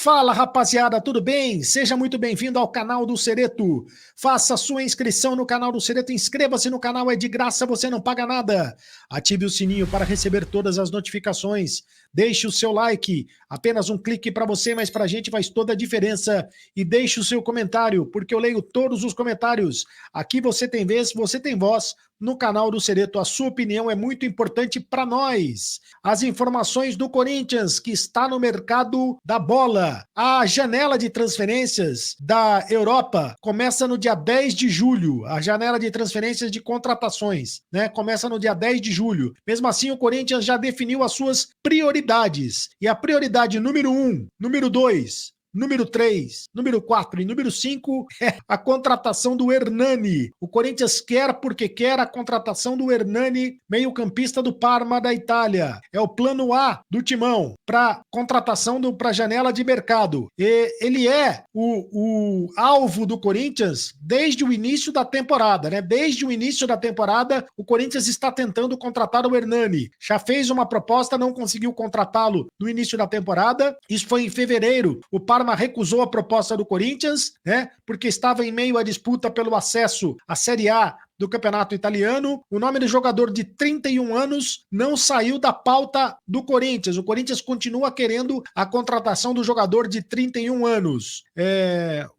Fala, rapaziada, tudo bem? Seja muito bem-vindo ao canal do Cereto. Faça sua inscrição no canal do Cereto, inscreva-se no canal, é de graça, você não paga nada. Ative o sininho para receber todas as notificações. Deixe o seu like, apenas um clique para você, mas para a gente faz toda a diferença. E deixe o seu comentário, porque eu leio todos os comentários. Aqui você tem vez, você tem voz. No canal do Cereto, a sua opinião é muito importante para nós. As informações do Corinthians, que está no mercado da bola. A janela de transferências da Europa começa no dia 10 de julho. A janela de transferências de contratações, né? Começa no dia 10 de julho. Mesmo assim, o Corinthians já definiu as suas prioridades. E a prioridade número 1, número 2, número 3, número 4 e número 5 é a contratação do Hernani. O Corinthians quer porque quer a contratação do Hernani, meio-campista do Parma da Itália. É o plano A do Timão para contratação para a janela de mercado. E ele é o alvo do Corinthians desde o início da temporada, né? Desde o início da temporada, o Corinthians está tentando contratar o Hernani. Já fez uma proposta, não conseguiu contratá-lo no início da temporada. Isso foi em fevereiro. O Parma recusou a proposta do Corinthians, né? Porque estava em meio à disputa pelo acesso à Série A do Campeonato Italiano. O nome do jogador de 31 anos não saiu da pauta do Corinthians. O Corinthians continua querendo a contratação do jogador de 31 anos.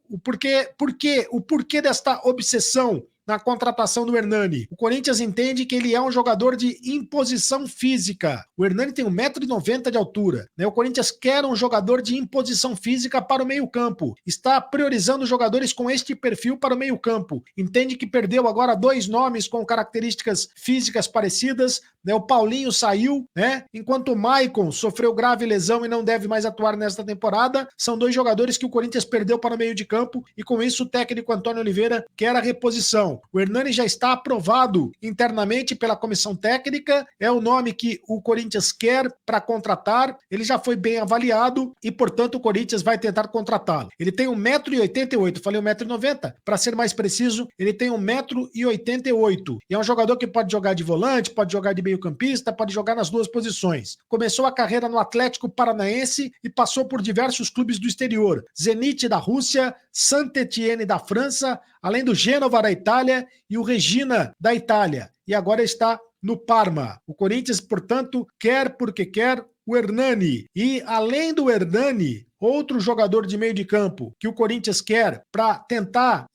O porquê desta obsessão na contratação do Hernani? O Corinthians entende que ele é um jogador de imposição física. O Hernani tem 1,90 m de altura, né? O Corinthians quer um jogador de imposição física para o meio-campo. Está priorizando jogadores com este perfil para o meio-campo. Entende que perdeu agora 2 nomes com características físicas parecidas, né? O Paulinho saiu, né? Enquanto o Maicon sofreu grave lesão e não deve mais atuar nesta temporada. São 2 jogadores que o Corinthians perdeu para o meio de campo e com isso o técnico Antônio Oliveira quer a reposição. O Hernani já está aprovado internamente pela comissão técnica, é o nome que o Corinthians quer para contratar, ele já foi bem avaliado e, portanto, o Corinthians vai tentar contratá-lo. Ele tem 1,88 m, falei 1,90 m, para ser mais preciso, ele tem 1,88 m. E é um jogador que pode jogar de volante, pode jogar de meio-campista, pode jogar nas 2 posições. Começou a carreira no Atlético Paranaense e passou por diversos clubes do exterior. Zenit da Rússia, Saint-Étienne da França, além do Gênova da Itália e o Regina da Itália. E agora está no Parma. O Corinthians, portanto, quer porque quer o Hernani. E além do Hernani, outro jogador de meio de campo que o Corinthians quer para tentar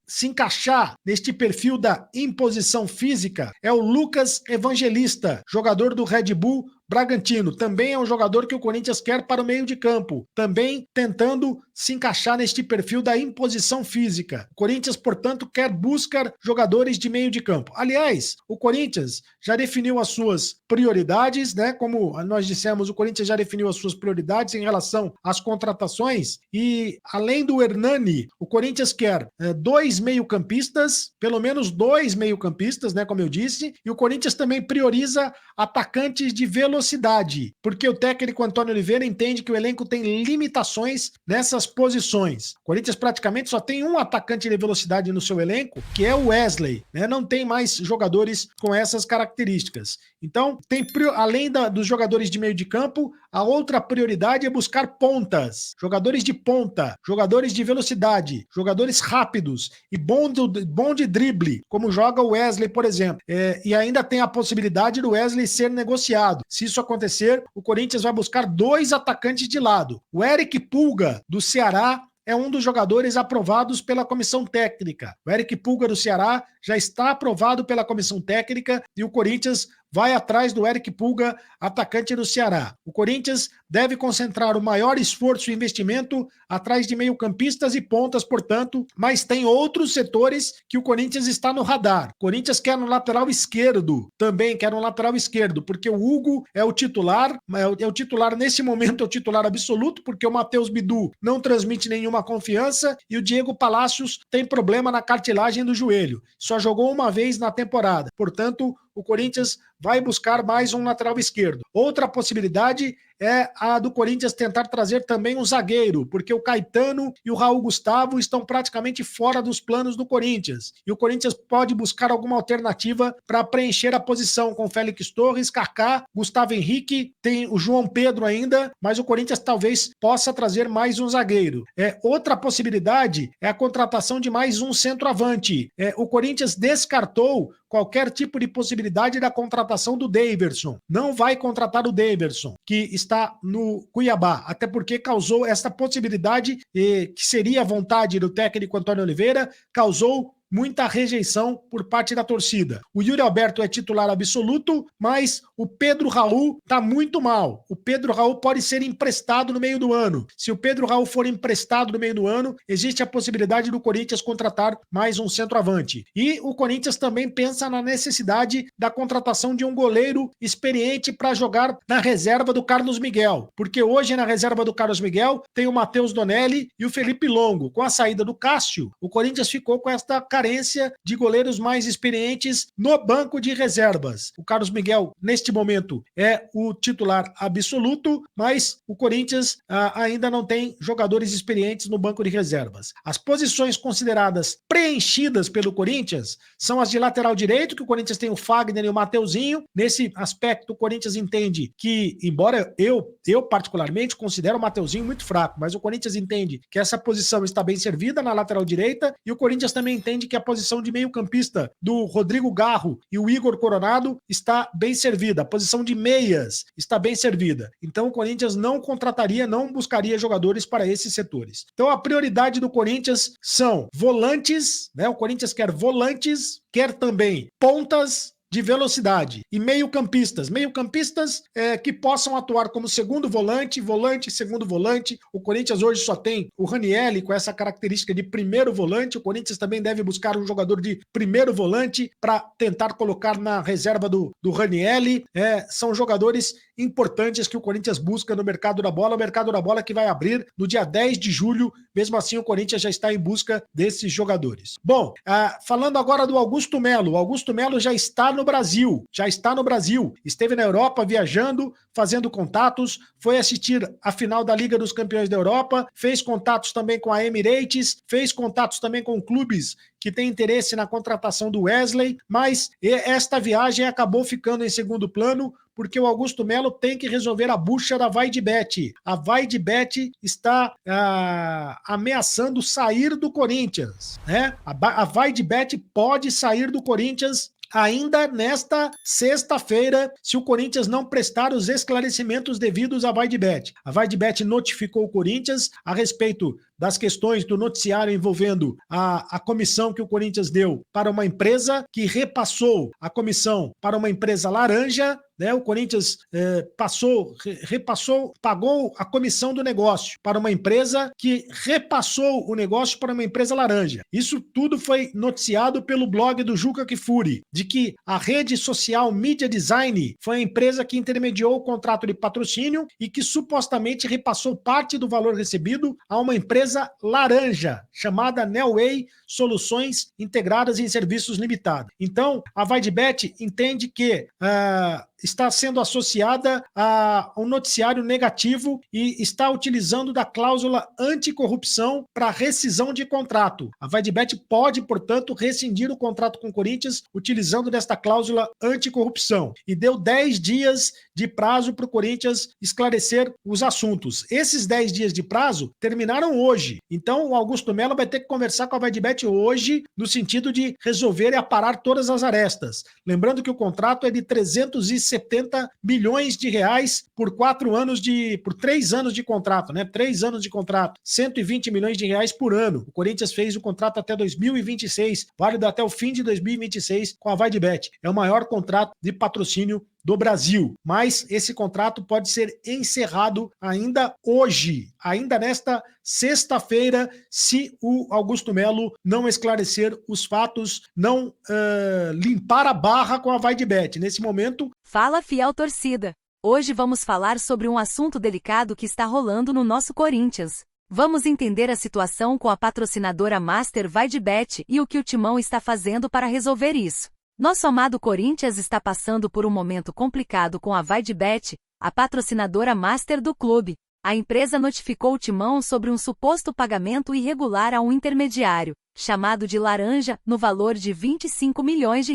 se encaixar neste perfil da imposição física é o Lucas Evangelista, jogador do Red Bull Bragantino. Também é um jogador que o Corinthians quer para o meio de campo, também tentando se encaixar neste perfil da imposição física. O Corinthians, portanto, buscar jogadores de meio de campo. Aliás, o Corinthians já definiu as suas prioridades, né? Como nós dissemos, o Corinthians já definiu as suas prioridades em relação às contratações e, além do Hernani, o Corinthians quer 2 meio-campistas, pelo menos 2 meio-campistas, né? Como eu disse, e o Corinthians também prioriza atacantes de velocidade, porque o técnico Antônio Oliveira entende que o elenco tem limitações nessas posições. O Corinthians praticamente só tem um atacante de velocidade no seu elenco, que é o Wesley, né? Não tem mais jogadores com essas características. Então, além dos jogadores de meio de campo, a outra prioridade é buscar pontas, jogadores de ponta, jogadores de velocidade, jogadores rápidos e bom de drible, como joga o Wesley, por exemplo. E ainda tem a possibilidade do Wesley ser negociado. Se isso acontecer, o Corinthians vai buscar 2 atacantes de lado. O Eric Pulga, do Ceará, é um dos jogadores aprovados pela comissão técnica. O Eric Pulga do Ceará já está aprovado pela comissão técnica e o Corinthians vai atrás do Eric Pulga, atacante do Ceará. O Corinthians deve concentrar o maior esforço e investimento atrás de meio-campistas e pontas, portanto, mas tem outros setores que o Corinthians está no radar. O Corinthians quer um lateral esquerdo, também quer um lateral esquerdo, porque o Hugo é o titular, nesse momento é o titular absoluto, porque o Matheus Bidu não transmite nenhuma confiança e o Diego Palacios tem problema na cartilagem do joelho. Só jogou uma vez na temporada. Portanto, o Corinthians vai buscar mais um lateral esquerdo. Outra possibilidade é a do Corinthians tentar trazer também um zagueiro, porque o Caetano e o Raul Gustavo estão praticamente fora dos planos do Corinthians. E o Corinthians pode buscar alguma alternativa para preencher a posição com Félix Torres, Kaká, Gustavo Henrique, tem o João Pedro ainda, mas o Corinthians talvez possa trazer mais um zagueiro. Outra possibilidade é a contratação de mais um centroavante. O Corinthians descartou qualquer tipo de possibilidade da contratação do Daverson. Não vai contratar o Daverson, que está no Cuiabá, até porque causou essa possibilidade, que seria a vontade do técnico Antônio Oliveira, causou muita rejeição por parte da torcida. O Yuri Alberto é titular absoluto, mas o Pedro Raul tá muito mal. O Pedro Raul pode ser emprestado no meio do ano. Se o Pedro Raul for emprestado no meio do ano, existe a possibilidade do Corinthians contratar mais um centroavante. E o Corinthians também pensa na necessidade da contratação de um goleiro experiente para jogar na reserva do Carlos Miguel, porque hoje na reserva do Carlos Miguel tem o Matheus Donelli e o Felipe Longo. Com a saída do Cássio, o Corinthians ficou com esta carência de goleiros mais experientes no banco de reservas. O Carlos Miguel, neste momento, é o titular absoluto, mas o Corinthians ainda não tem jogadores experientes no banco de reservas. As posições consideradas preenchidas pelo Corinthians são as de lateral direito, que o Corinthians tem o Fagner e o Mateuzinho. Nesse aspecto, o Corinthians entende que, embora eu particularmente considero o Mateuzinho muito fraco, mas o Corinthians entende que essa posição está bem servida na lateral direita, e o Corinthians também entende que a posição de meio-campista do Rodrigo Garro e o Igor Coronado está bem servida. A posição de meias está bem servida. Então o Corinthians não contrataria, não buscaria jogadores para esses setores. Então a prioridade do Corinthians são volantes, né? O Corinthians quer volantes, quer também pontas de velocidade e meio-campistas que possam atuar como segundo volante, segundo volante. O Corinthians hoje só tem o Ranieri com essa característica de primeiro volante. O Corinthians também deve buscar um jogador de primeiro volante para tentar colocar na reserva do Ranieri. São jogadores importantes que o Corinthians busca no mercado da bola, o mercado da bola que vai abrir no dia 10 de julho. Mesmo assim, o Corinthians já está em busca desses jogadores. Bom, falando agora do Augusto Melo. O Augusto Melo já está no Brasil, esteve na Europa viajando, fazendo contatos, foi assistir a final da Liga dos Campeões da Europa, fez contatos também com a Emirates, fez contatos também com clubes que têm interesse na contratação do Wesley, mas esta viagem acabou ficando em segundo plano, porque o Augusto Melo tem que resolver a bucha da VaideBet. A VaideBet está ameaçando sair do Corinthians, né? A VaideBet pode sair do Corinthians ainda nesta sexta-feira, se o Corinthians não prestar os esclarecimentos devidos à VaideBet. A VaideBet notificou o Corinthians a respeito das questões do noticiário envolvendo a comissão que o Corinthians deu para uma empresa que repassou a comissão para uma empresa laranja, né? O Corinthians pagou a comissão do negócio para uma empresa que repassou o negócio para uma empresa laranja. Isso tudo foi noticiado pelo blog do Juca Kfouri, de que a rede social Media Design foi a empresa que intermediou o contrato de patrocínio e que supostamente repassou parte do valor recebido a uma empresa laranja, chamada Nelway Soluções Integradas em Serviços Limitada. Então, a VaideBet entende que está sendo associada a um noticiário negativo e está utilizando da cláusula anticorrupção para rescisão de contrato. A VaideBet pode, portanto, rescindir o contrato com o Corinthians utilizando desta cláusula anticorrupção e deu 10 dias de prazo para o Corinthians esclarecer os assuntos. Esses 10 dias de prazo terminaram hoje. Então, o Augusto Melo vai ter que conversar com a VaideBet hoje no sentido de resolver e aparar todas as arestas. Lembrando que o contrato é de 370 milhões de reais por 3 anos de contrato, né? 3 anos de contrato, 120 milhões de reais por ano. O Corinthians fez o contrato até 2026, válido até o fim de 2026 com a VaideBet. É o maior contrato de patrocínio do Brasil, mas esse contrato pode ser encerrado ainda hoje, ainda nesta sexta-feira, se o Augusto Melo não esclarecer os fatos, não limpar a barra com a VaideBet. Nesse momento... Fala, fiel torcida! Hoje vamos falar sobre um assunto delicado que está rolando no nosso Corinthians. Vamos entender a situação com a patrocinadora Master VaideBet e o que o Timão está fazendo para resolver isso. Nosso amado Corinthians está passando por um momento complicado com a VaideBet, a patrocinadora master do clube. A empresa notificou o Timão sobre um suposto pagamento irregular a um intermediário, chamado de Laranja, no valor de R$25 milhões.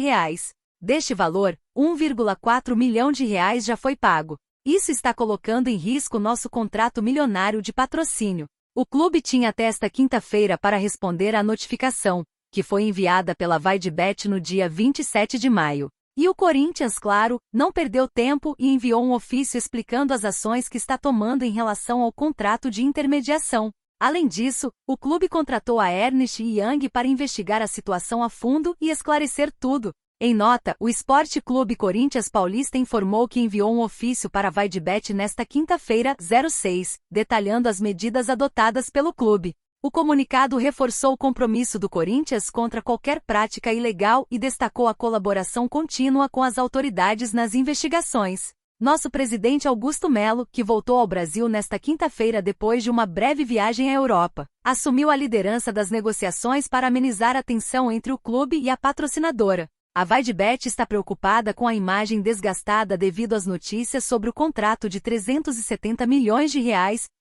Deste valor, R$1,4 milhão já foi pago. Isso está colocando em risco nosso contrato milionário de patrocínio. O clube tinha até esta quinta-feira para responder à notificação, que foi enviada pela VaideBet no dia 27 de maio. E o Corinthians, claro, não perdeu tempo e enviou um ofício explicando as ações que está tomando em relação ao contrato de intermediação. Além disso, o clube contratou a Ernst Young para investigar a situação a fundo e esclarecer tudo. Em nota, o Esporte Clube Corinthians Paulista informou que enviou um ofício para a VaideBet nesta quinta-feira, 06, detalhando as medidas adotadas pelo clube. O comunicado reforçou o compromisso do Corinthians contra qualquer prática ilegal e destacou a colaboração contínua com as autoridades nas investigações. Nosso presidente Augusto Melo, que voltou ao Brasil nesta quinta-feira depois de uma breve viagem à Europa, assumiu a liderança das negociações para amenizar a tensão entre o clube e a patrocinadora. A VaideBet está preocupada com a imagem desgastada devido às notícias sobre o contrato de R$370 milhões,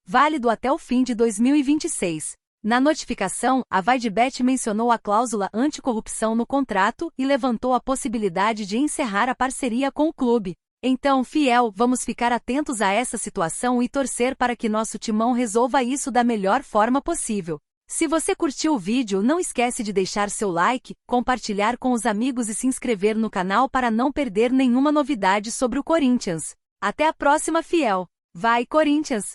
válido até o fim de 2026. Na notificação, a VaideBet mencionou a cláusula anticorrupção no contrato e levantou a possibilidade de encerrar a parceria com o clube. Então, fiel, vamos ficar atentos a essa situação e torcer para que nosso Timão resolva isso da melhor forma possível. Se você curtiu o vídeo, não esquece de deixar seu like, compartilhar com os amigos e se inscrever no canal para não perder nenhuma novidade sobre o Corinthians. Até a próxima, fiel! Vai, Corinthians!